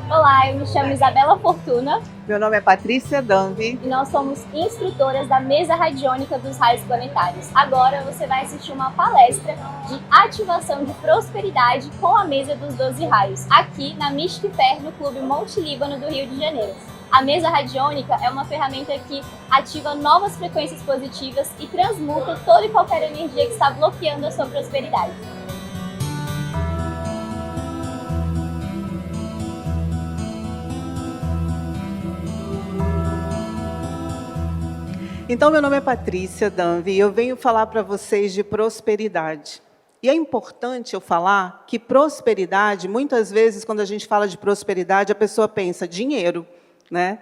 Olá, eu me chamo Isabela Fortuna. Meu nome é Patrícia Danvi. E nós somos instrutoras da Mesa Radiônica dos Raios Planetários. Agora você vai assistir uma palestra de ativação de prosperidade com a Mesa dos 12 Raios, aqui na Mystic Fair, no Clube Monte Líbano do Rio de Janeiro. A mesa radiônica é uma ferramenta que ativa novas frequências positivas e transmuta toda e qualquer energia que está bloqueando a sua prosperidade. Então, meu nome é Patrícia Danvi e eu venho falar para vocês de prosperidade. E é importante eu falar que prosperidade, muitas vezes, quando a gente fala de prosperidade, a pessoa pensa dinheiro, né?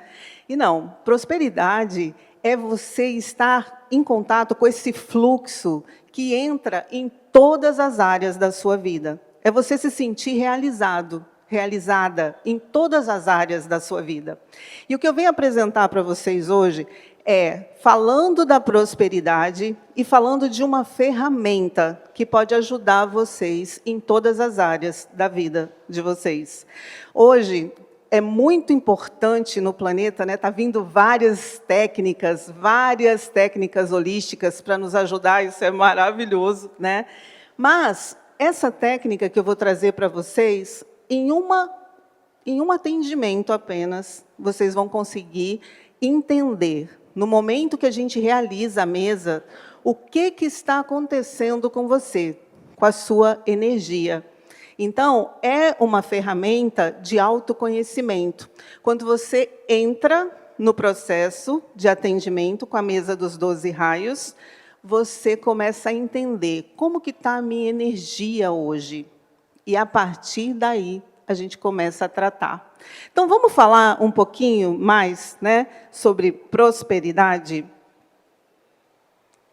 E não, prosperidade é você estar em contato com esse fluxo que entra em todas as áreas da sua vida. É você se sentir realizado, realizada em todas as áreas da sua vida. E o que eu venho apresentar para vocês hoje falando da prosperidade e falando de uma ferramenta que pode ajudar vocês em todas as áreas da vida de vocês. Hoje, é muito importante no planeta, né? Tá vindo várias técnicas holísticas para nos ajudar, isso é maravilhoso, né? Mas essa técnica que eu vou trazer para vocês, em um atendimento apenas, vocês vão conseguir entender, no momento que a gente realiza a mesa, o que está acontecendo com você, com a sua energia. Então, é uma ferramenta de autoconhecimento. Quando você entra no processo de atendimento com a mesa dos 12 raios, você começa a entender como que está a minha energia hoje. E, a partir daí, a gente começa a tratar. Então, vamos falar um pouquinho mais, né, sobre prosperidade?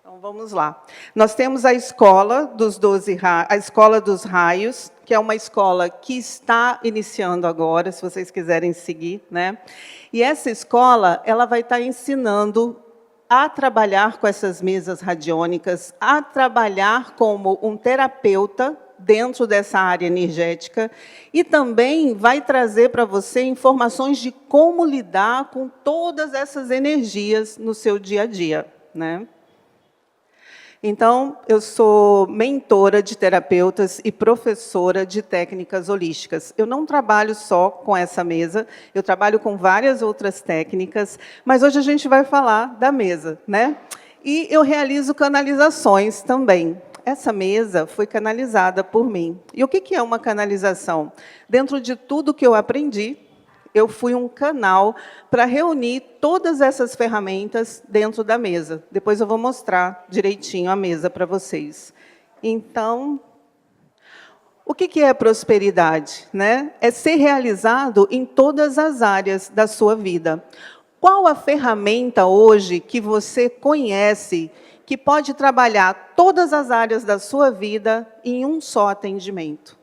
Então, vamos lá. Nós temos a Escola dos 12 Raios, a Escola dos Raios, que é uma escola que está iniciando agora, se vocês quiserem seguir, né? E essa escola, ela vai estar ensinando a trabalhar com essas mesas radiônicas, a trabalhar como um terapeuta dentro dessa área energética, e também vai trazer para você informações de como lidar com todas essas energias no seu dia a dia, né? Então, eu sou mentora de terapeutas e professora de técnicas holísticas. Eu não trabalho só com essa mesa, eu trabalho com várias outras técnicas, mas hoje a gente vai falar da mesa, né? E eu realizo canalizações também. Essa mesa foi canalizada por mim. E o que é uma canalização? Dentro de tudo que eu aprendi, eu fui um canal para reunir todas essas ferramentas dentro da mesa. Depois eu vou mostrar direitinho a mesa para vocês. Então, o que é prosperidade, né? É ser realizado em todas as áreas da sua vida. Qual a ferramenta hoje que você conhece que pode trabalhar todas as áreas da sua vida em um só atendimento?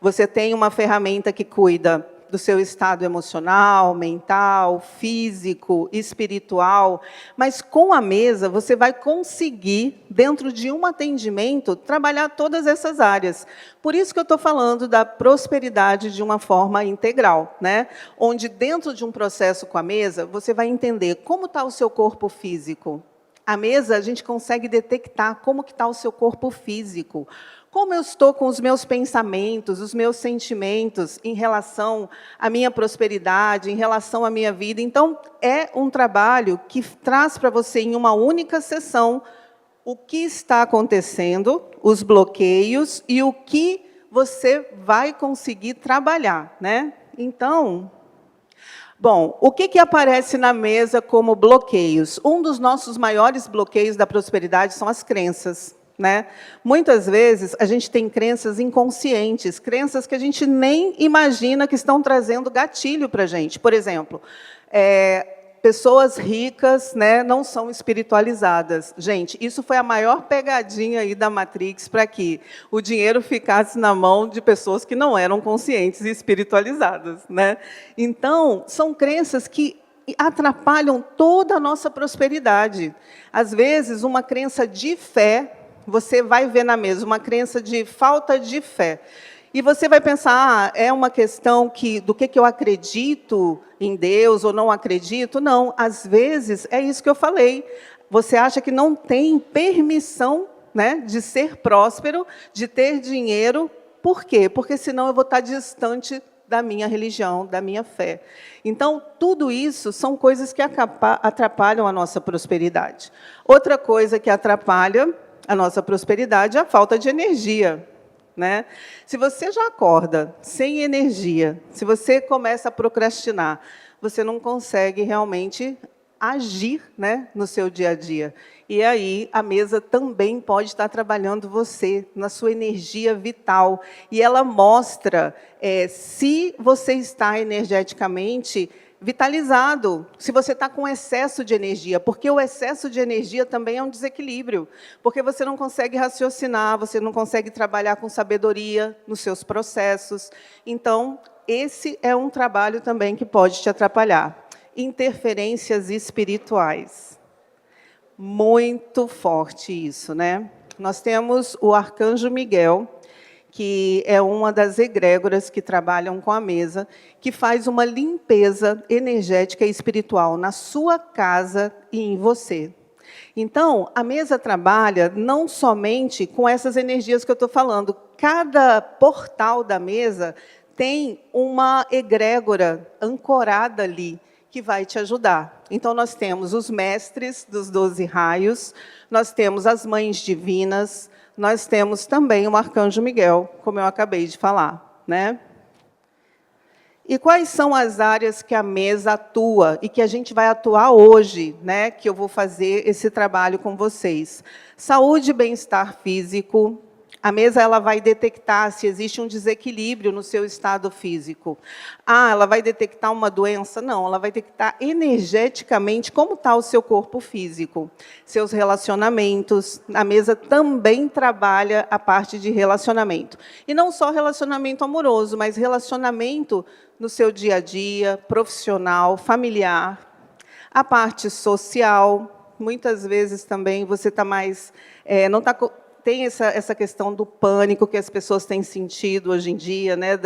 Você tem uma ferramenta que cuida do seu estado emocional, mental, físico, espiritual, mas com a mesa você vai conseguir, dentro de um atendimento, trabalhar todas essas áreas. Por isso que eu estou falando da prosperidade de uma forma integral, né? Onde dentro de um processo com a mesa, você vai entender como está o seu corpo físico. A mesa, a gente consegue detectar como está o seu corpo físico. Como eu estou com os meus pensamentos, os meus sentimentos em relação à minha prosperidade, em relação à minha vida. Então, é um trabalho que traz para você, em uma única sessão, o que está acontecendo, os bloqueios e o que você vai conseguir trabalhar, né? Então, bom, o que aparece na mesa como bloqueios? Um dos nossos maiores bloqueios da prosperidade são as crenças, né? Muitas vezes a gente tem crenças inconscientes, crenças que a gente nem imagina que estão trazendo gatilho para a gente. Por exemplo, pessoas ricas, né, não são espiritualizadas. Gente, isso foi a maior pegadinha aí da Matrix para que o dinheiro ficasse na mão de pessoas que não eram conscientes e espiritualizadas, né? Então, são crenças que atrapalham toda a nossa prosperidade. Às vezes, uma crença de fé, você vai ver na mesa, uma crença de falta de fé. E você vai pensar, é uma questão do que eu acredito em Deus ou não acredito? Não, às vezes é isso que eu falei. Você acha que não tem permissão, né, de ser próspero, de ter dinheiro. Por quê? Porque senão eu vou estar distante da minha religião, da minha fé. Então, tudo isso são coisas que atrapalham a nossa prosperidade. Outra coisa que atrapalha a nossa prosperidade é a falta de energia, né? Se você já acorda sem energia, se você começa a procrastinar, você não consegue realmente agir, né, no seu dia a dia. E aí a mesa também pode estar trabalhando você, na sua energia vital. E ela mostra se você está energeticamente vitalizado, se você está com excesso de energia, porque o excesso de energia também é um desequilíbrio, porque você não consegue raciocinar, você não consegue trabalhar com sabedoria nos seus processos. Então, esse é um trabalho também que pode te atrapalhar. Interferências espirituais. Muito forte isso, né? Nós temos o Arcanjo Miguel, que é uma das egrégoras que trabalham com a mesa, que faz uma limpeza energética e espiritual na sua casa e em você. Então, a mesa trabalha não somente com essas energias que eu estou falando. Cada portal da mesa tem uma egrégora ancorada ali, que vai te ajudar. Então, nós temos os mestres dos 12 raios, nós temos as mães divinas, nós temos também o Arcanjo Miguel, como eu acabei de falar, né? E quais são as áreas que a mesa atua e que a gente vai atuar hoje, né? Que eu vou fazer esse trabalho com vocês. Saúde e bem-estar físico. A mesa ela vai detectar se existe um desequilíbrio no seu estado físico. Ah, ela vai detectar uma doença? Não, ela vai detectar energeticamente como está o seu corpo físico, seus relacionamentos. A mesa também trabalha a parte de relacionamento. E não só relacionamento amoroso, mas relacionamento no seu dia a dia, profissional, familiar. A parte social, muitas vezes também você está mais... não está... Tem essa questão do pânico que as pessoas têm sentido hoje em dia, né,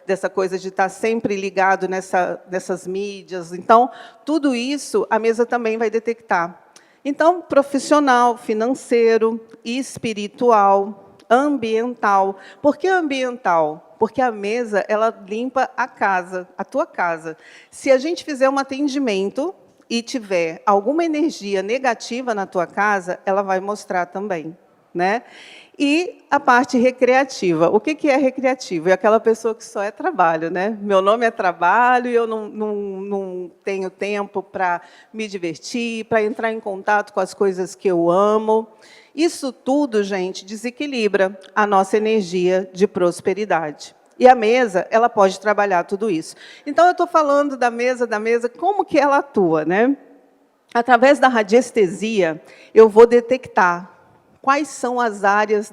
dessa coisa de estar sempre ligado nessas mídias. Então, tudo isso a mesa também vai detectar. Então, profissional, financeiro, espiritual, ambiental. Por que ambiental? Porque a mesa ela limpa a casa, a tua casa. Se a gente fizer um atendimento e tiver alguma energia negativa na tua casa, ela vai mostrar também. Né? E a parte recreativa. O que é recreativo? É aquela pessoa que só é trabalho. Né? Meu nome é trabalho e eu não tenho tempo para me divertir, para entrar em contato com as coisas que eu amo. Isso tudo, gente, desequilibra a nossa energia de prosperidade. E a mesa, ela pode trabalhar tudo isso. Então, eu estou falando da mesa, como que ela atua? Né? Através da radiestesia, eu vou detectar quais são as áreas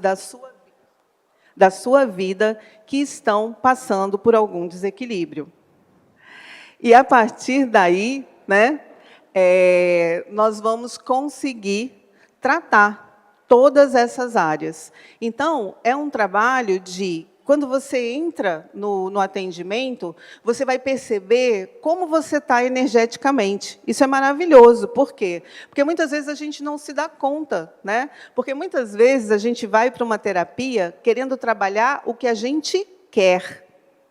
da sua vida que estão passando por algum desequilíbrio. E, a partir daí, né, nós vamos conseguir tratar todas essas áreas. Então, é um trabalho de... Quando você entra no atendimento, você vai perceber como você está energeticamente. Isso é maravilhoso. Por quê? Porque muitas vezes a gente não se dá conta, né? Porque muitas vezes a gente vai para uma terapia querendo trabalhar o que a gente quer,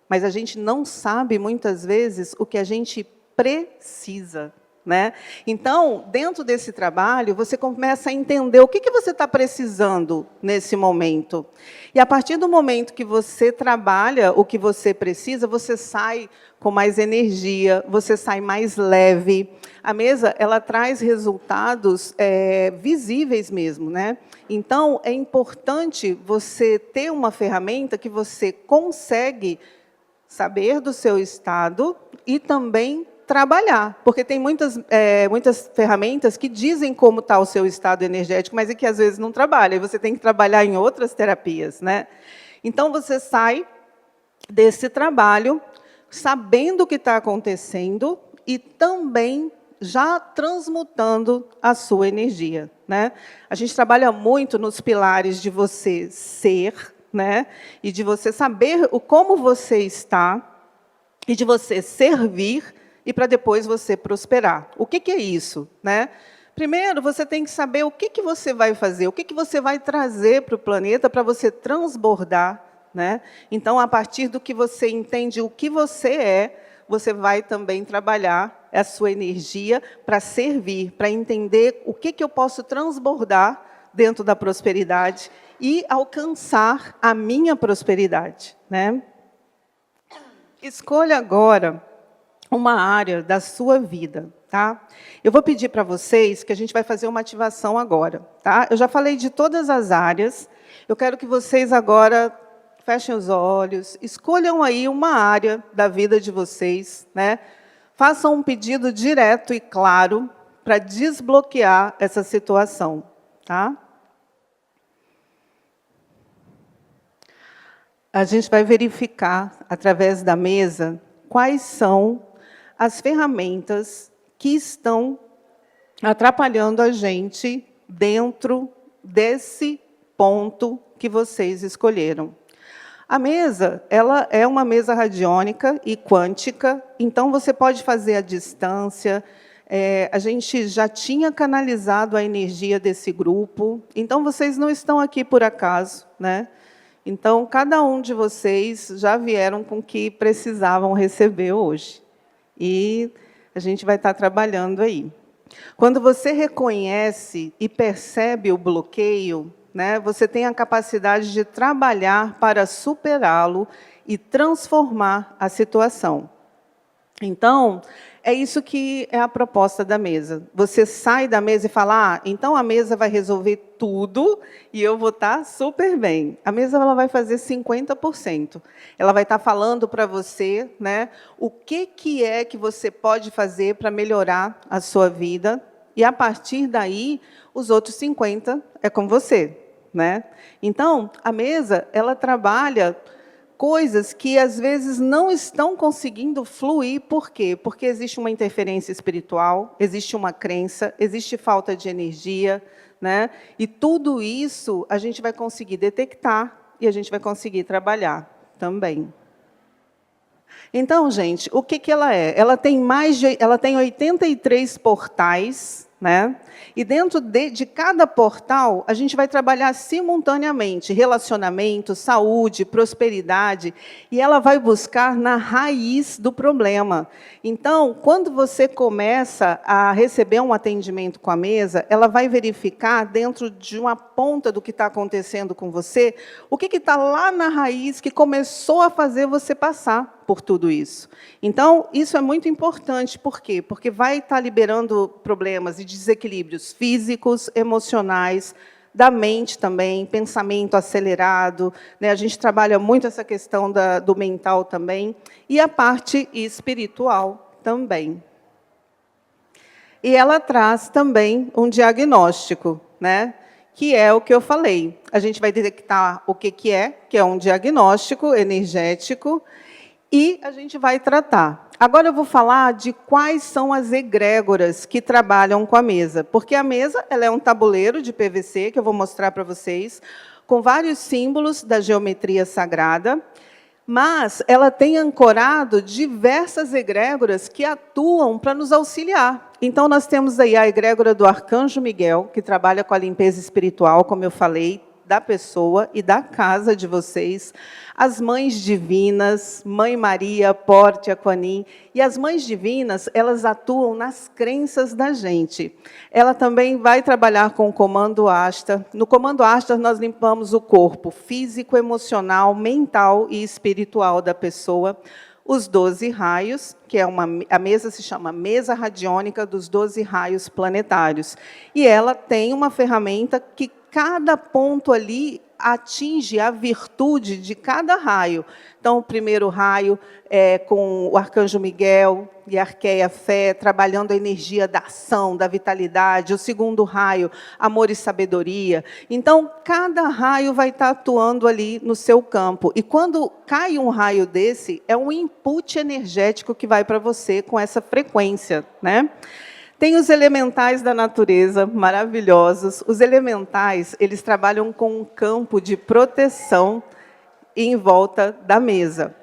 mas a gente não sabe, muitas vezes, o que a gente precisa. Né? Então, dentro desse trabalho, você começa a entender o que você está precisando nesse momento. E, a partir do momento que você trabalha o que você precisa, você sai com mais energia, você sai mais leve. A mesa ela traz resultados visíveis mesmo. Né? Então, é importante você ter uma ferramenta que você consegue saber do seu estado e também trabalhar, porque tem muitas ferramentas que dizem como está o seu estado energético, mas é que às vezes não trabalha, e você tem que trabalhar em outras terapias. Né? Então, você sai desse trabalho sabendo o que está acontecendo e também já transmutando a sua energia. Né? A gente trabalha muito nos pilares de você ser, né? E de você saber como você está, e de você servir, e para depois você prosperar. O que é isso, né? Primeiro, você tem que saber o que você vai fazer, o que você vai trazer para o planeta para você transbordar, né? Então, a partir do que você entende o que você é, você vai também trabalhar a sua energia para servir, para entender o que eu posso transbordar dentro da prosperidade e alcançar a minha prosperidade, né? Escolha agora uma área da sua vida, tá? Eu vou pedir para vocês que a gente vai fazer uma ativação agora, tá? Eu já falei de todas as áreas. Eu quero que vocês agora fechem os olhos, escolham aí uma área da vida de vocês, né? Façam um pedido direto e claro para desbloquear essa situação, tá? A gente vai verificar, através da mesa, quais são as ferramentas que estão atrapalhando a gente dentro desse ponto que vocês escolheram. A mesa, ela é uma mesa radiônica e quântica, então você pode fazer à distância. A gente já tinha canalizado a energia desse grupo, então vocês não estão aqui por acaso, né? Então, cada um de vocês já vieram com o que precisavam receber hoje. E a gente vai estar trabalhando aí. Quando você reconhece e percebe o bloqueio, né, você tem a capacidade de trabalhar para superá-lo e transformar a situação. Então, é isso que é a proposta da mesa. Você sai da mesa e fala, então a mesa vai resolver tudo e eu vou estar super bem. A mesa ela vai fazer 50%. Ela vai estar falando para você, né, o que é que você pode fazer para melhorar a sua vida, e a partir daí, os outros 50% é com você, né? Então, a mesa ela trabalha coisas que, às vezes, não estão conseguindo fluir. Por quê? Porque existe uma interferência espiritual, existe uma crença, existe falta de energia, né? E tudo isso a gente vai conseguir detectar e a gente vai conseguir trabalhar também. Então, gente, o que ela é? Ela tem 83 portais, né? E dentro de cada portal, a gente vai trabalhar simultaneamente relacionamento, saúde, prosperidade, e ela vai buscar na raiz do problema. Então, quando você começa a receber um atendimento com a mesa, ela vai verificar dentro de uma ponta do que está acontecendo com você, o que está lá na raiz que começou a fazer você passar por tudo isso. Então, isso é muito importante. Por quê? Porque vai estar liberando problemas e desequilíbrios físicos, emocionais, da mente também, pensamento acelerado, né? A gente trabalha muito essa questão do mental também, e a parte espiritual também. E ela traz também um diagnóstico, né? Que é o que eu falei. A gente vai detectar o que é um diagnóstico energético, e a gente vai tratar. Agora eu vou falar de quais são as egrégoras que trabalham com a mesa. Porque a mesa ela é um tabuleiro de PVC, que eu vou mostrar para vocês, com vários símbolos da geometria sagrada, mas ela tem ancorado diversas egrégoras que atuam para nos auxiliar. Então, nós temos aí a egrégora do Arcanjo Miguel, que trabalha com a limpeza espiritual, como eu falei, da pessoa e da casa de vocês, as mães divinas, Mãe Maria, Porte, Aquanim, e as mães divinas, elas atuam nas crenças da gente. Ela também vai trabalhar com o comando Asta. No comando Asta, nós limpamos o corpo físico, emocional, mental e espiritual da pessoa. Os 12 raios, que é a mesa se chama Mesa Radiônica dos 12 Raios Planetários. E ela tem uma ferramenta que cada ponto ali atinge a virtude de cada raio. Então, o primeiro raio é com o Arcanjo Miguel e a Arqueia Fé, trabalhando a energia da ação, da vitalidade. O segundo raio, amor e sabedoria. Então, cada raio vai estar atuando ali no seu campo. E quando cai um raio desse, é um input energético que vai para você com essa frequência, né? Tem os elementais da natureza, maravilhosos. Os elementais, eles trabalham com um campo de proteção em volta da mesa.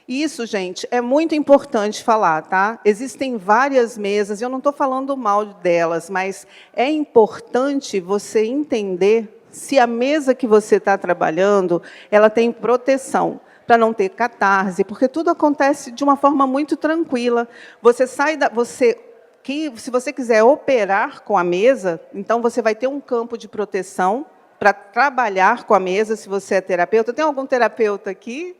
Isso, gente, é muito importante falar, tá? Existem várias mesas, eu não estou falando mal delas, mas é importante você entender se a mesa que você está trabalhando, ela tem proteção, para não ter catarse, porque tudo acontece de uma forma muito tranquila. Você sai da... se você quiser operar com a mesa, então você vai ter um campo de proteção para trabalhar com a mesa, se você é terapeuta. Tem algum terapeuta aqui?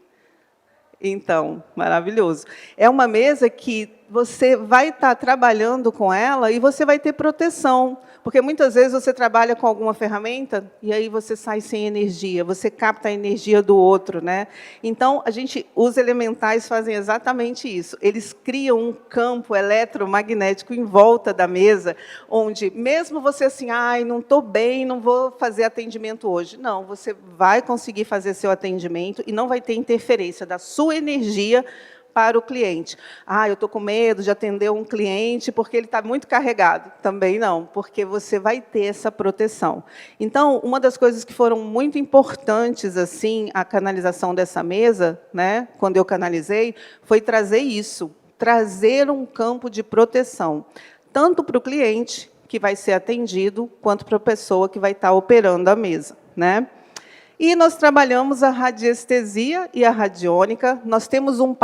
Então, maravilhoso. É uma mesa que você vai estar trabalhando com ela e você vai ter proteção, porque muitas vezes você trabalha com alguma ferramenta e aí você sai sem energia, você capta a energia do outro, né? Então, os elementais fazem exatamente isso. Eles criam um campo eletromagnético em volta da mesa, onde mesmo você assim, ai, não estou bem, não vou fazer atendimento hoje. Não, você vai conseguir fazer seu atendimento e não vai ter interferência da sua energia para o cliente. Ah, eu estou com medo de atender um cliente porque ele está muito carregado. Também não, porque você vai ter essa proteção. Então, uma das coisas que foram muito importantes, assim, a canalização dessa mesa, né, quando eu canalizei, foi trazer isso, trazer um campo de proteção, tanto para o cliente que vai ser atendido, quanto para a pessoa que vai estar operando a mesa, né? E nós trabalhamos a radiestesia e a radiônica. Nós temos um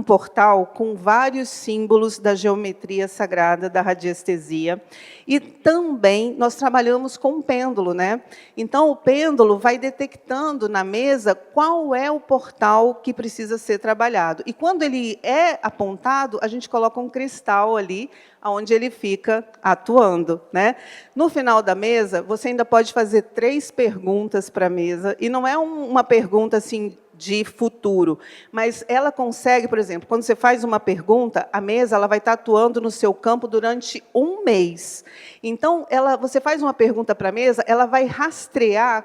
portal com vários símbolos da geometria sagrada da radiestesia. E também nós trabalhamos com um pêndulo, né? Então, o pêndulo vai detectando na mesa qual é o portal que precisa ser trabalhado. E quando ele é apontado, a gente coloca um cristal ali, onde ele fica atuando, né? No final da mesa, você ainda pode fazer 3 perguntas para a mesa, e não é uma pergunta assim de futuro, mas ela consegue, por exemplo, quando você faz uma pergunta, a mesa ela vai estar atuando no seu campo durante 1 mês. Então, você faz uma pergunta para a mesa, ela vai rastrear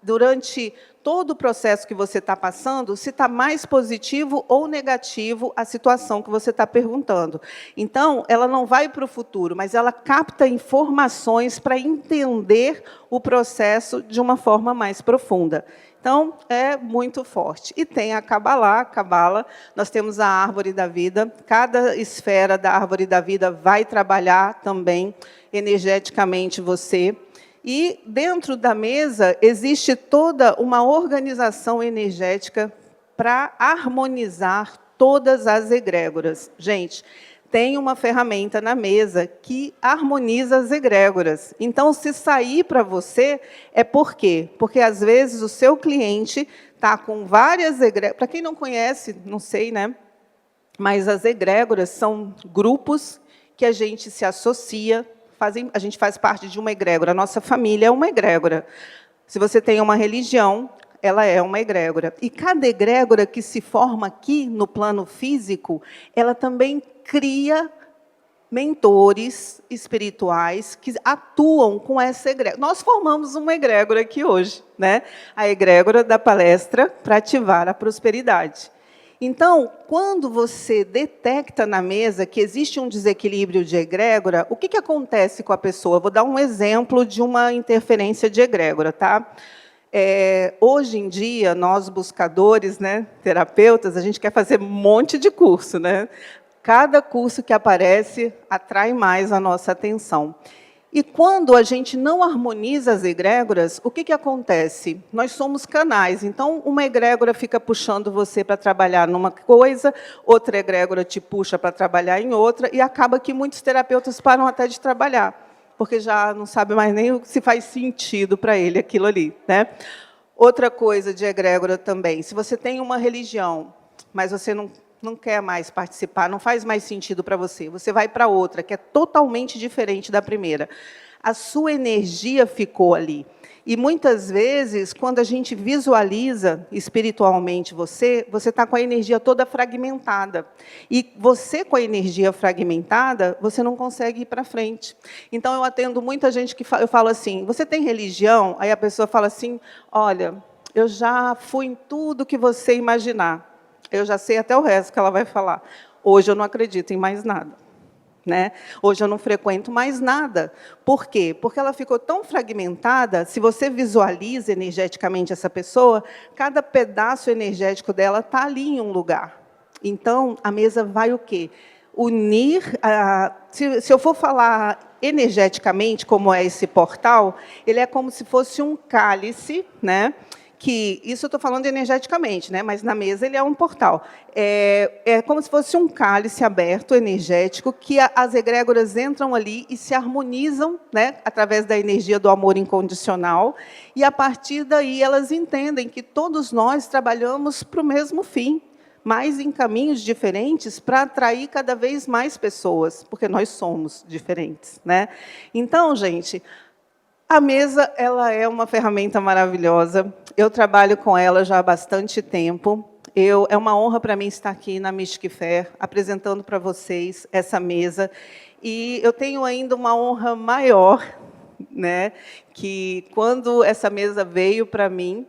durante todo o processo que você está passando, se está mais positivo ou negativo a situação que você está perguntando. Então, ela não vai para o futuro, mas ela capta informações para entender o processo de uma forma mais profunda. Então, é muito forte. E tem a Cabala, nós temos a árvore da vida, cada esfera da árvore da vida vai trabalhar também energeticamente você. E, dentro da mesa, existe toda uma organização energética para harmonizar todas as egrégoras. Gente, tem uma ferramenta na mesa que harmoniza as egrégoras. Então, se sair para você, é por quê? Porque, às vezes, o seu cliente está com várias egrégoras. Para quem não conhece, não sei, né? Mas as egrégoras são grupos que a gente se associa, a gente faz parte de uma egrégora. A nossa família é uma egrégora. Se você tem uma religião, ela é uma egrégora. E cada egrégora que se forma aqui no plano físico, ela também cria mentores espirituais que atuam com essa egrégora. Nós formamos uma egrégora aqui hoje, né? A egrégora da palestra para ativar a prosperidade. Então, quando você detecta na mesa que existe um desequilíbrio de egrégora, o que acontece com a pessoa? Vou dar um exemplo de uma interferência de egrégora, tá? Hoje em dia, nós buscadores, né, terapeutas, a gente quer fazer um monte de curso, né? Cada curso que aparece atrai mais a nossa atenção. E quando a gente não harmoniza as egrégoras, o que acontece? Nós somos canais, então uma egrégora fica puxando você para trabalhar numa coisa, outra egrégora te puxa para trabalhar em outra, e acaba que muitos terapeutas param até de trabalhar, porque já não sabe mais nem se faz sentido para ele aquilo ali, né? Outra coisa de egrégora também, se você tem uma religião, mas você não quer mais participar, não faz mais sentido para você, você vai para outra, que é totalmente diferente da primeira. A sua energia ficou ali. E, muitas vezes, quando a gente visualiza espiritualmente você está com a energia toda fragmentada. E você, com a energia fragmentada, você não consegue ir para frente. Então, eu atendo muita gente que eu falo assim, você tem religião? Aí a pessoa fala assim, olha, eu já fui em tudo que você imaginar. Eu já sei até o resto que ela vai falar. Hoje eu não acredito em mais nada. né? Hoje eu não frequento mais nada. Por quê? Porque ela ficou tão fragmentada, se você visualiza energeticamente essa pessoa, cada pedaço energético dela está ali em um lugar. Então, a mesa vai o quê? Unir, se eu for falar energeticamente, como é esse portal, ele é como se fosse um cálice, né? Que isso eu estou falando energeticamente, né? Mas na mesa ele é um portal. É como se fosse um cálice aberto, energético, que as egrégoras entram ali e se harmonizam, né? Através da energia do amor incondicional, e a partir daí elas entendem que todos nós trabalhamos para o mesmo fim, mas em caminhos diferentes para atrair cada vez mais pessoas, porque nós somos diferentes, né? Então, gente, a mesa ela é uma ferramenta maravilhosa. Eu trabalho com ela já há bastante tempo. É uma honra para mim estar aqui na Mystic Fair, apresentando para vocês essa mesa. E eu tenho ainda uma honra maior, né? Que quando essa mesa veio para mim,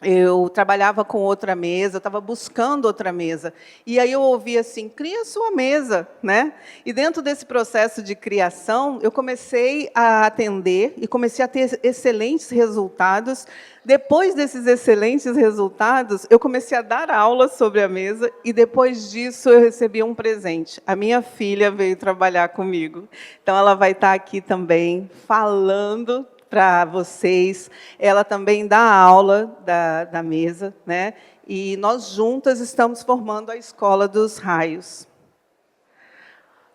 eu trabalhava com outra mesa, eu estava buscando outra mesa. E aí eu ouvi assim, cria sua mesa, né? E dentro desse processo de criação, eu comecei a atender e comecei a ter excelentes resultados. Depois desses excelentes resultados, eu comecei a dar aula sobre a mesa e depois disso eu recebi um presente. A minha filha veio trabalhar comigo. Então ela vai estar aqui também falando para vocês. Ela também dá aula da mesa, né? E nós juntas estamos formando a Escola dos Raios.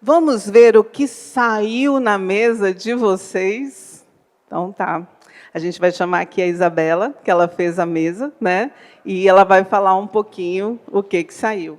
Vamos ver o que saiu na mesa de vocês? Então, tá. A gente vai chamar aqui a Isabela, que ela fez a mesa, né? E ela vai falar um pouquinho o que saiu.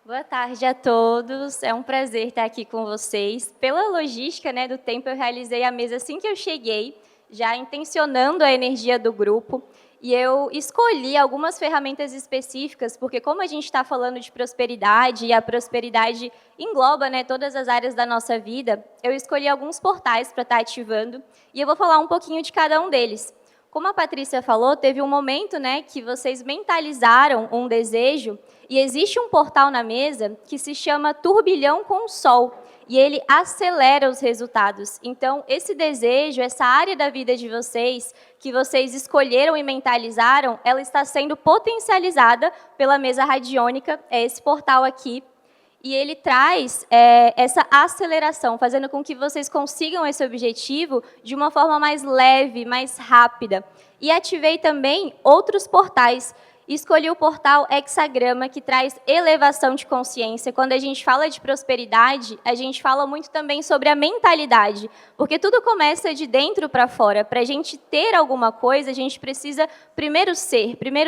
Boa tarde a todos, é um prazer estar aqui com vocês. Pela logística, né, do tempo, eu realizei a mesa assim que eu cheguei, já intencionando a energia do grupo, e eu escolhi algumas ferramentas específicas, porque como a gente está falando de prosperidade, e a prosperidade engloba, né, todas as áreas da nossa vida, eu escolhi alguns portais para estar ativando, e eu vou falar um pouquinho de cada um deles. Como a Patrícia falou, teve um momento, né, que vocês mentalizaram um desejo, e existe um portal na mesa que se chama Turbilhão com o Sol, e ele acelera os resultados. Então, esse desejo, essa área da vida de vocês, que vocês escolheram e mentalizaram, ela está sendo potencializada pela mesa radiônica, é esse portal aqui, e ele traz essa aceleração, fazendo com que vocês consigam esse objetivo de uma forma mais leve, mais rápida. E ativei também outros portais. Escolhi o portal Hexagrama, que traz elevação de consciência. Quando a gente fala de prosperidade, a gente fala muito também sobre a mentalidade, porque tudo começa de dentro para fora. Para a gente ter alguma coisa, a gente precisa primeiro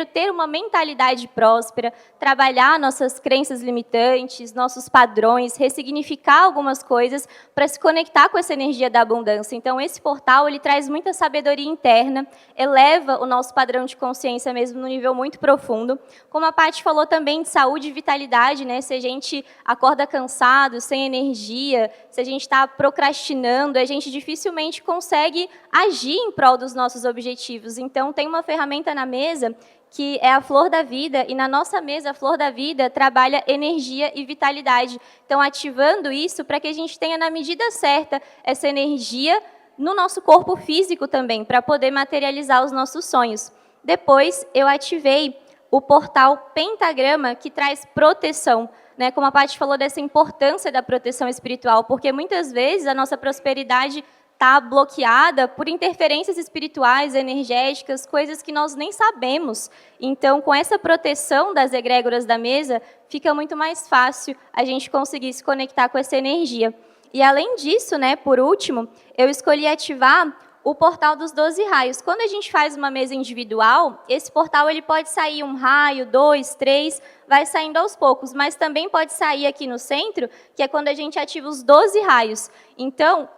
ter uma mentalidade próspera, trabalhar nossas crenças limitantes, nossos padrões, ressignificar algumas coisas para se conectar com essa energia da abundância. Então, esse portal ele traz muita sabedoria interna, eleva o nosso padrão de consciência mesmo no nível muito profundo. Como a Paty falou também de saúde e vitalidade, né? Se a gente acorda cansado, sem energia, se a gente está procrastinando, a gente dificilmente consegue agir em prol dos nossos objetivos. Então, tem uma ferramenta na mesa que é a Flor da Vida, e na nossa mesa, a Flor da Vida trabalha energia e vitalidade. Então, ativando isso para que a gente tenha, na medida certa, essa energia no nosso corpo físico também, para poder materializar os nossos sonhos. Depois, eu ativei o portal Pentagrama, que traz proteção, né? Como a Paty falou dessa importância da proteção espiritual, porque muitas vezes a nossa prosperidade está bloqueada por interferências espirituais, energéticas, coisas que nós nem sabemos. Então, com essa proteção das egrégoras da mesa, fica muito mais fácil a gente conseguir se conectar com essa energia. E, além disso, né, por último, eu escolhi ativar o portal dos 12 raios. Quando a gente faz uma mesa individual, esse portal ele pode sair um raio, 2, 3, vai saindo aos poucos, mas também pode sair aqui no centro, que é quando a gente ativa os 12 raios. Então,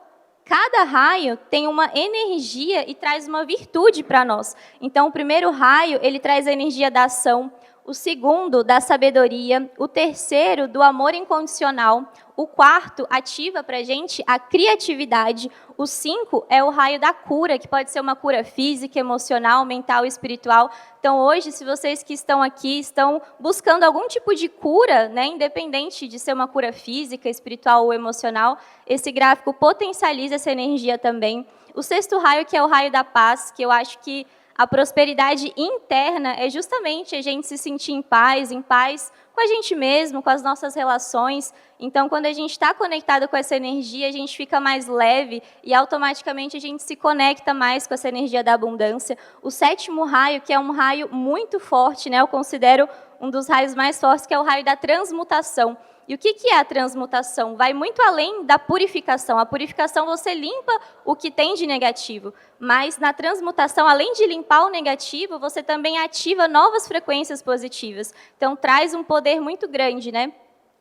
cada raio tem uma energia e traz uma virtude para nós. Então, o primeiro raio, ele traz a energia da ação. o segundo, da sabedoria, o terceiro, do amor incondicional, o quarto ativa para a gente a criatividade, o 5 é o raio da cura, que pode ser uma cura física, emocional, mental e espiritual. Então, hoje, se vocês que estão aqui estão buscando algum tipo de cura, né, independente de ser uma cura física, espiritual ou emocional, esse gráfico potencializa essa energia também. O sexto raio, que é o raio da paz, que eu acho que a prosperidade interna é justamente a gente se sentir em paz com a gente mesmo, com as nossas relações. Então, quando a gente está conectado com essa energia, a gente fica mais leve e automaticamente a gente se conecta mais com essa energia da abundância. O sétimo raio, que é um raio muito forte, né? Eu considero um dos raios mais fortes, que é o raio da transmutação. E o que é a transmutação? Vai muito além da purificação. A purificação você limpa o que tem de negativo, mas na transmutação, além de limpar o negativo, você também ativa novas frequências positivas. Então, traz um poder muito grande, né?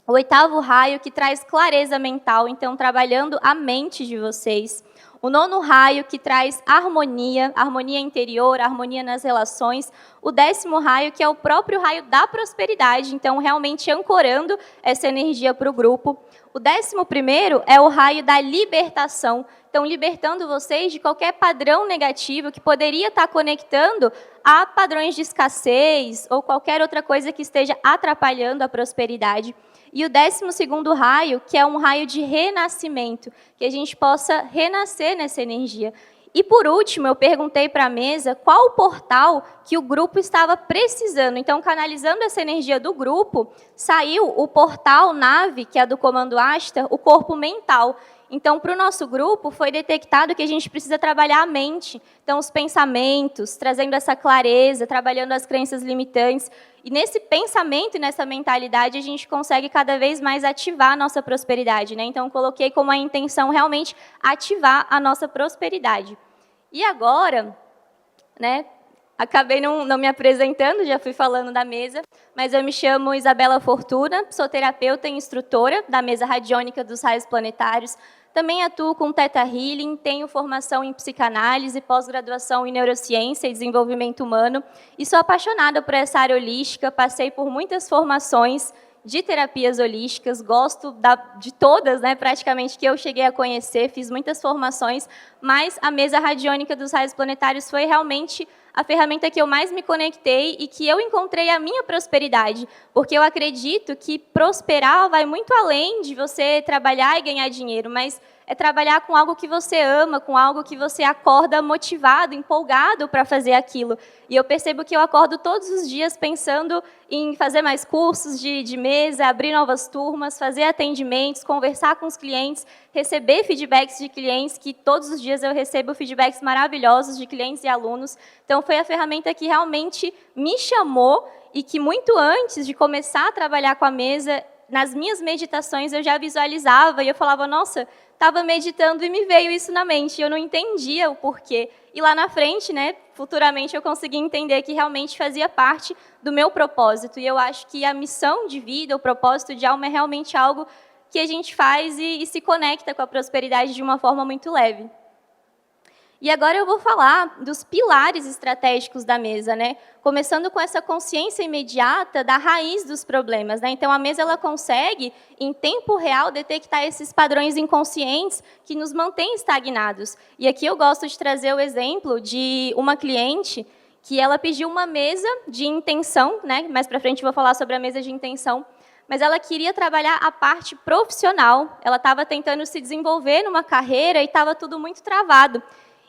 O oitavo raio, que traz clareza mental, então, trabalhando a mente de vocês. O nono raio, que traz harmonia interior, harmonia nas relações. O 10º raio, que é o próprio raio da prosperidade, então realmente ancorando essa energia para o grupo. O 11º é o raio da libertação, então libertando vocês de qualquer padrão negativo que poderia estar conectando a padrões de escassez ou qualquer outra coisa que esteja atrapalhando a prosperidade. E o 12º raio, que é um raio de renascimento, que a gente possa renascer nessa energia. E por último, eu perguntei para a mesa qual o portal que o grupo estava precisando. Então, canalizando essa energia do grupo, saiu o portal nave, que é do comando Asta, o corpo mental. Então, para o nosso grupo, foi detectado que a gente precisa trabalhar a mente. Então, os pensamentos, trazendo essa clareza, trabalhando as crenças limitantes. E nesse pensamento e nessa mentalidade, a gente consegue cada vez mais ativar a nossa prosperidade, né? Então, coloquei como a intenção realmente ativar a nossa prosperidade. E agora, né, acabei não me apresentando, já fui falando da mesa, mas eu me chamo Isabela Fortuna, sou terapeuta e instrutora da mesa radiônica dos raios planetários. Também atuo com Theta Healing, tenho formação em psicanálise, pós-graduação em neurociência e desenvolvimento humano, e sou apaixonada por essa área holística, passei por muitas formações de terapias holísticas, gosto de todas, né, praticamente, que eu cheguei a conhecer, fiz muitas formações, mas a mesa radiônica dos raios planetários foi realmente a ferramenta que eu mais me conectei e que eu encontrei a minha prosperidade, porque eu acredito que prosperar vai muito além de você trabalhar e ganhar dinheiro, mas é trabalhar com algo que você ama, com algo que você acorda motivado, empolgado para fazer aquilo. E eu percebo que eu acordo todos os dias pensando em fazer mais cursos de mesa, abrir novas turmas, fazer atendimentos, conversar com os clientes, receber feedbacks de clientes, que todos os dias eu recebo feedbacks maravilhosos de clientes e alunos. Então, foi a ferramenta que realmente me chamou e que muito antes de começar a trabalhar com a mesa, nas minhas meditações eu já visualizava e eu falava, nossa, estava meditando e me veio isso na mente, eu não entendia o porquê. E lá na frente, né, futuramente eu consegui entender que realmente fazia parte do meu propósito. E eu acho que a missão de vida, o propósito de alma é realmente algo que a gente faz e se conecta com a prosperidade de uma forma muito leve. E agora eu vou falar dos pilares estratégicos da mesa, né? Começando com essa consciência imediata da raiz dos problemas, né? Então, a mesa ela consegue, em tempo real, detectar esses padrões inconscientes que nos mantêm estagnados. E aqui eu gosto de trazer o exemplo de uma cliente que ela pediu uma mesa de intenção, né? Mais para frente eu vou falar sobre a mesa de intenção, mas ela queria trabalhar a parte profissional. Ela estava tentando se desenvolver numa carreira e estava tudo muito travado.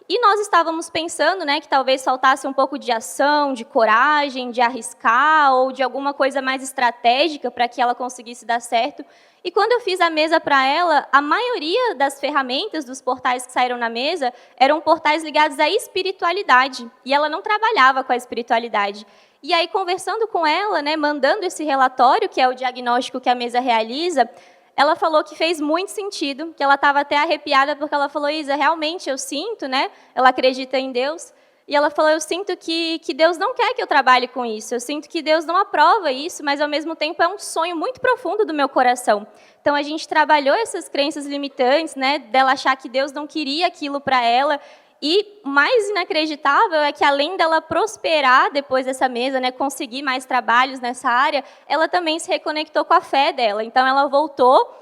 E nós estávamos pensando, né, que talvez faltasse um pouco de ação, de coragem, de arriscar ou de alguma coisa mais estratégica para que ela conseguisse dar certo. E quando eu fiz a mesa para ela, a maioria das ferramentas dos portais que saíram na mesa eram portais ligados à espiritualidade. E ela não trabalhava com a espiritualidade. E aí, conversando com ela, né, mandando esse relatório, que é o diagnóstico que a mesa realiza, ela falou que fez muito sentido, que ela estava até arrepiada, porque ela falou, Isa, realmente eu sinto, né? Ela acredita em Deus, e ela falou, eu sinto que Deus não quer que eu trabalhe com isso, eu sinto que Deus não aprova isso, mas ao mesmo tempo é um sonho muito profundo do meu coração. Então a gente trabalhou essas crenças limitantes, né? Dela achar que Deus não queria aquilo para ela, E mais inacreditável é que, além dela prosperar depois dessa mesa, né, conseguir mais trabalhos nessa área, ela também se reconectou com a fé dela. Então, ela voltou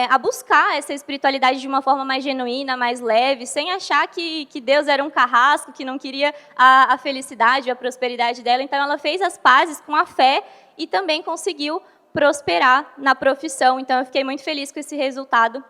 a buscar essa espiritualidade de uma forma mais genuína, mais leve, sem achar que Deus era um carrasco, que não queria a felicidade, a prosperidade dela. Então, ela fez as pazes com a fé e também conseguiu prosperar na profissão. Então, eu fiquei muito feliz com esse resultado.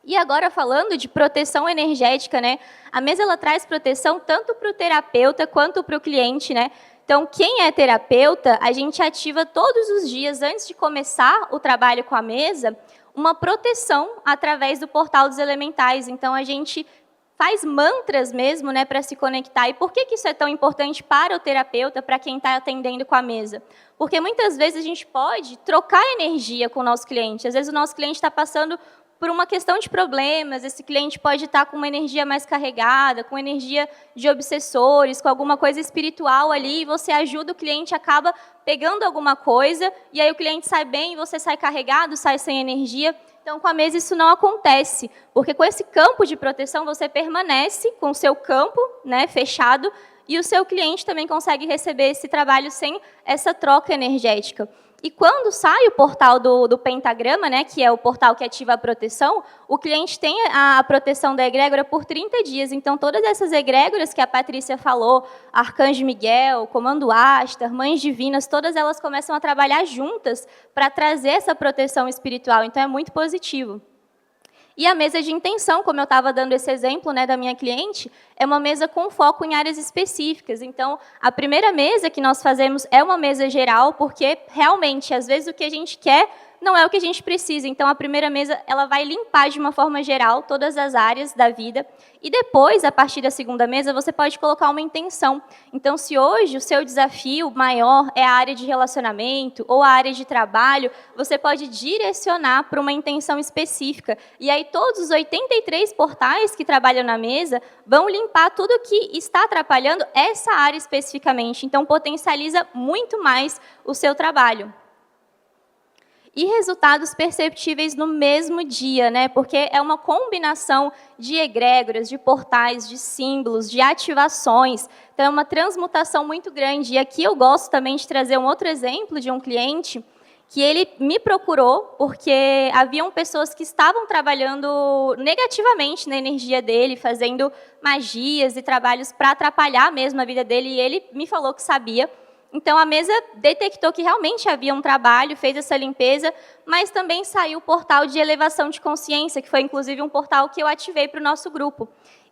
E agora, falando de proteção energética, né? A mesa ela traz proteção tanto para o terapeuta quanto para o cliente, né? Então, quem é terapeuta, a gente ativa todos os dias, antes de começar o trabalho com a mesa, uma proteção através do portal dos elementais. Então, a gente faz mantras mesmo, né, para se conectar. E por que isso é tão importante para o terapeuta, para quem está atendendo com a mesa? Porque muitas vezes a gente pode trocar energia com o nosso cliente. Às vezes o nosso cliente está passando por uma questão de problemas, esse cliente pode estar com uma energia mais carregada, com energia de obsessores, com alguma coisa espiritual ali, e você ajuda o cliente, acaba pegando alguma coisa, e aí o cliente sai bem, e você sai carregado, sai sem energia. Então, com a mesa isso não acontece, porque com esse campo de proteção você permanece com o seu campo, né, fechado, e o seu cliente também consegue receber esse trabalho sem essa troca energética. E quando sai o portal do pentagrama, né, que é o portal que ativa a proteção, o cliente tem a proteção da egrégora por 30 dias. Então, todas essas egrégoras que a Patrícia falou, Arcanjo Miguel, Comando Astar, Mães Divinas, todas elas começam a trabalhar juntas para trazer essa proteção espiritual. Então, é muito positivo. E a mesa de intenção, como eu estava dando esse exemplo, né, da minha cliente, é uma mesa com foco em áreas específicas. Então, a primeira mesa que nós fazemos é uma mesa geral, porque realmente, às vezes, o que a gente quer não é o que a gente precisa. Então, a primeira mesa ela vai limpar de uma forma geral todas as áreas da vida. E depois, a partir da segunda mesa, você pode colocar uma intenção. Então, se hoje o seu desafio maior é a área de relacionamento ou a área de trabalho, você pode direcionar para uma intenção específica. E aí, todos os 83 portais que trabalham na mesa vão limpar tudo que está atrapalhando essa área especificamente. Então, potencializa muito mais o seu trabalho. E resultados perceptíveis no mesmo dia, né? Porque é uma combinação de egrégoras, de portais, de símbolos, de ativações. Então, é uma transmutação muito grande. E aqui eu gosto também de trazer um outro exemplo de um cliente que ele me procurou porque haviam pessoas que estavam trabalhando negativamente na energia dele, fazendo magias e trabalhos para atrapalhar mesmo a vida dele, e ele me falou que sabia. Então, a mesa detectou que realmente havia um trabalho, fez essa limpeza, mas também saiu o portal de elevação de consciência, que foi, inclusive, um portal que eu ativei para o nosso grupo.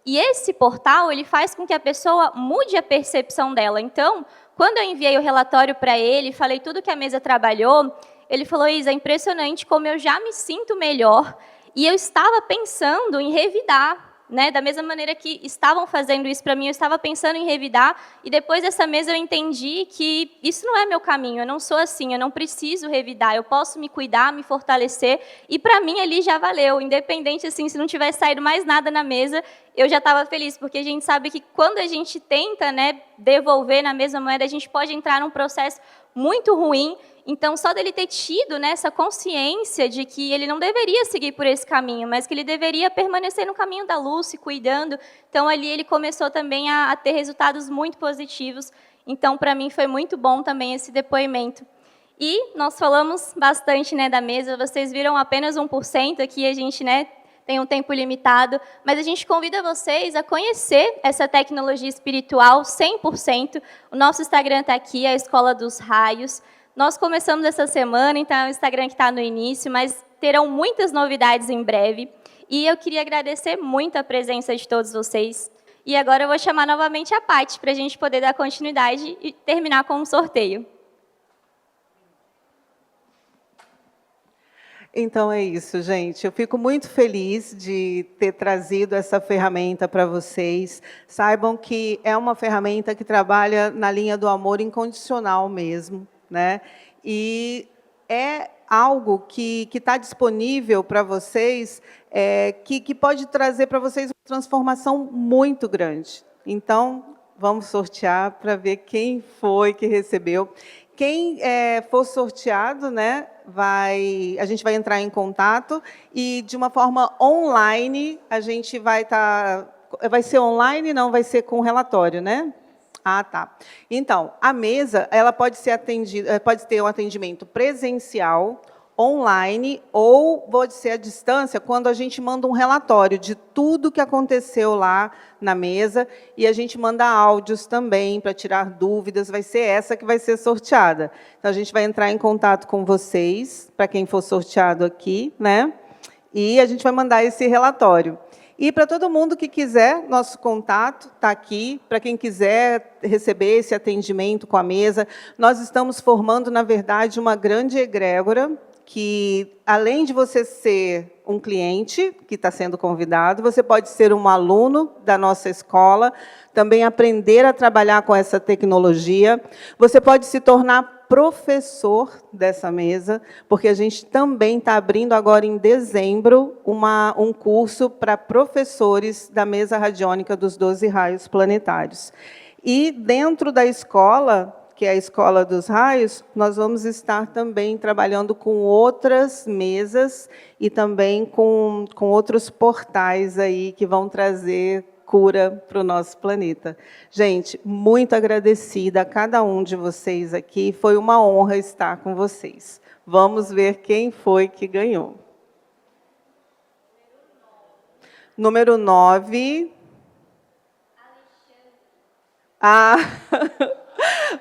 E esse portal ele faz com que a pessoa mude a percepção dela. Então, quando eu enviei o relatório para ele, falei tudo que a mesa trabalhou, ele falou, Isa, é impressionante como eu já me sinto melhor, e eu estava pensando em revidar. Né? Da mesma maneira que estavam fazendo isso para mim, eu estava pensando em revidar, e depois dessa mesa eu entendi que isso não é meu caminho, eu não sou assim, eu não preciso revidar, eu posso me cuidar, me fortalecer, e para mim ali já valeu, independente assim, se não tivesse saído mais nada na mesa, eu já estava feliz, porque a gente sabe que quando a gente tenta, né, devolver na mesma moeda, a gente pode entrar num processo muito ruim. Então, só dele ter tido, né, essa consciência de que ele não deveria seguir por esse caminho, mas que ele deveria permanecer no caminho da luz, se cuidando. Então, ali ele começou também a ter resultados muito positivos. Então, para mim, foi muito bom também esse depoimento. E nós falamos bastante, né, da mesa, vocês viram apenas 1%, aqui a gente, né, tem um tempo limitado, mas a gente convida vocês a conhecer essa tecnologia espiritual 100%. O nosso Instagram está aqui, a Escola dos Raios. Nós começamos essa semana, então é um Instagram que está no início, mas terão muitas novidades em breve. E eu queria agradecer muito a presença de todos vocês. E agora eu vou chamar novamente a Paty, para a gente poder dar continuidade e terminar com um sorteio. Então é isso, gente. Eu fico muito feliz de ter trazido essa ferramenta para vocês. Saibam que é uma ferramenta que trabalha na linha do amor incondicional mesmo, né? E é algo que está disponível para vocês, que pode trazer para vocês uma transformação muito grande. Então, vamos sortear para ver quem foi que recebeu. Quem for sorteado, né, a gente vai entrar em contato e, de uma forma online, a gente vai estar Vai ser online? Não, vai ser com relatório, né? Ah, tá. Então, a mesa, ela pode ser atendida, pode ter um atendimento presencial, online, ou pode ser à distância, quando a gente manda um relatório de tudo que aconteceu lá na mesa, e a gente manda áudios também para tirar dúvidas, vai ser essa que vai ser sorteada. Então, a gente vai entrar em contato com vocês, para quem for sorteado aqui, né? E a gente vai mandar esse relatório. E para todo mundo que quiser, nosso contato está aqui, para quem quiser receber esse atendimento com a mesa. Nós estamos formando, na verdade, uma grande egrégora, que, além de você ser um cliente que está sendo convidado, você pode ser um aluno da nossa escola, também aprender a trabalhar com essa tecnologia. Você pode se tornar professor dessa mesa, porque a gente também está abrindo agora, em dezembro, um curso para professores da mesa radiônica dos 12 raios planetários. E, dentro da escola, que é a Escola dos Raios, nós vamos estar também trabalhando com outras mesas e também com outros portais aí que vão trazer cura para o nosso planeta. Gente, muito agradecida a cada um de vocês aqui. Foi uma honra estar com vocês. Vamos ver quem foi que ganhou. Número 9. Ah,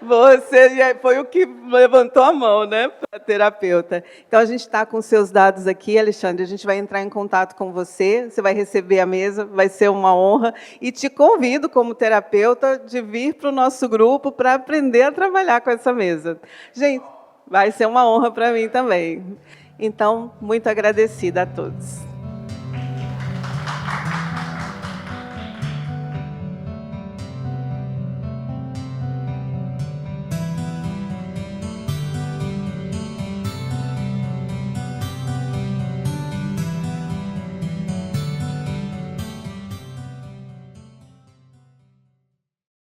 você já foi o que levantou a mão, né, para terapeuta. Então, a gente está com seus dados aqui, Alexandre, a gente vai entrar em contato com você, você vai receber a mesa, vai ser uma honra, e te convido, como terapeuta, de vir para o nosso grupo para aprender a trabalhar com essa mesa. Gente, vai ser uma honra para mim também. Então, muito agradecida a todos.